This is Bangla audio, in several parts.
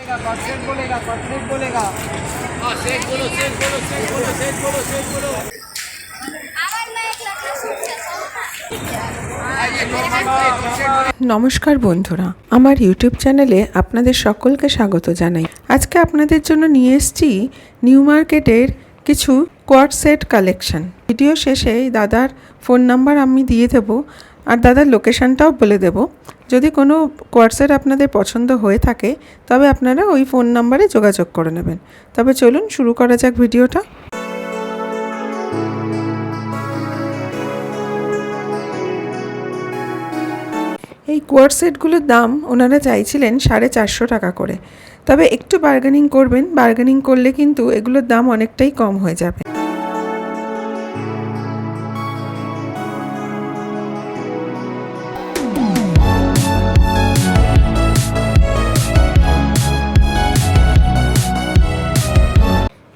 सेठ बोलेगा सेठ बोलेगा हाँ सेठ बोलो सेठ बोलो सेठ बोलो सेठ बोलो सेठ बोलो নমস্কার বন্ধুরা, আমার ইউটিউব চ্যানেলে আপনাদের সকলকে স্বাগত জানাই। আজকে আপনাদের জন্য নিয়ে এসেছি নিউ মার্কেটের কিছু কোয়ার্ড সেট কালেকশন। ভিডিও শেষে দাদার ফোন নাম্বার আমি দিয়ে দেবো আর দাদার লোকেশনটাও বলে দেব। যদি কোনো কোয়ার্ড সেট আপনাদের পছন্দ হয়ে থাকে তবে আপনারা ওই ফোন নাম্বারে যোগাযোগ করে নেবেন। তবে চলুন শুরু করা যাক ভিডিওটা। এই কোয়ার্ড সেটগুলোর দাম ওনারা চাইছিলেন 450 টাকা করে। তবে একটু বার্গেনিং করবেন, বার্গেনিং করলে কিন্তু এগুলোর দাম অনেকটাই কম হয়ে যাবে।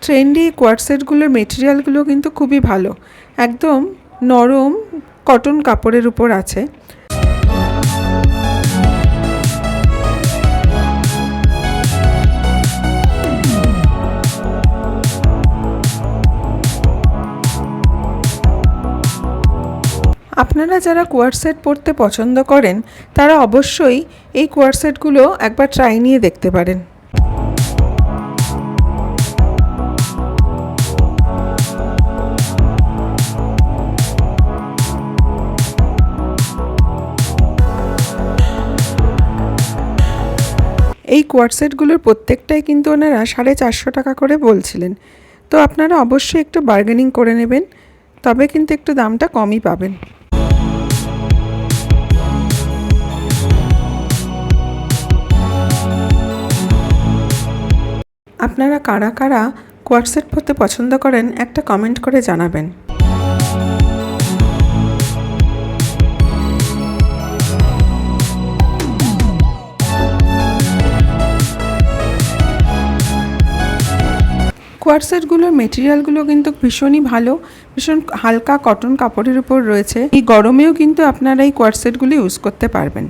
ট্রেন্ডি কোয়ার্ড সেটগুলোর মেটেরিয়ালগুলো কিন্তু খুবই ভালো, একদম নরম কটন কাপড়ের উপর আছে। আপনারা যারা কোয়ার্ড সেট পরতে পছন্দ করেন তারা অবশ্যই এই কোয়ার্ড সেটগুলো একবার ট্রাই নিয়ে দেখতে পারেন। এই কোয়ার্ড সেটগুলোর প্রত্যেকটাই কিন্তু ওনারা 450 টাকা করে বলছিলেন। তো আপনারা অবশ্যই একটু বার্গেনিং করে নেবেন, তবে কিন্তু একটু দামটা কমই পাবেন। আপনারা কারা কারা কোয়ার্ড সেট পরতে পছন্দ করেন একটা কমেন্ট করে জানাবেন। কোয়ার্ড সেটগুলোর মেটেরিয়ালগুলো কিন্তু ভীষণই ভালো, ভীষণ হালকা কটন কাপড়ের উপর রয়েছে। এই গরমেও কিন্তু আপনারা এই কোয়ার্ড সেটগুলি ইউজ করতে পারবেন।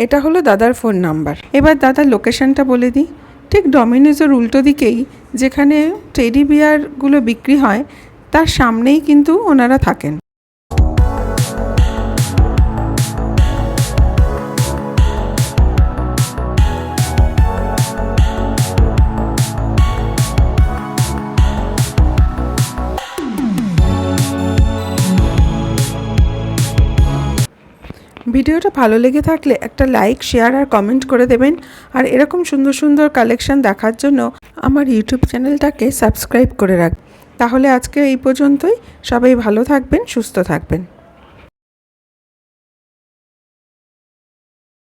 এটা হলো দাদার ফোন নাম্বার। এবার দাদার লোকেশনটা বলে দিই। ঠিক ডমিনোজের উল্টো দিকেই যেখানে টেডি বিয়ারগুলো বিক্রি হয় তার সামনেই কিন্তু ওনারা থাকেন। ভিডিওটা ভালো লেগে থাকলে একটা লাইক, শেয়ার আর কমেন্ট করে দেবেন। আর এরকম সুন্দর সুন্দর কালেকশন দেখার জন্য আমার ইউটিউব চ্যানেলটাকে সাবস্ক্রাইব করে রাখবেন। তাহলে আজকে এই পর্যন্তই। সবাই ভালো থাকবেন, সুস্থ থাকবেন।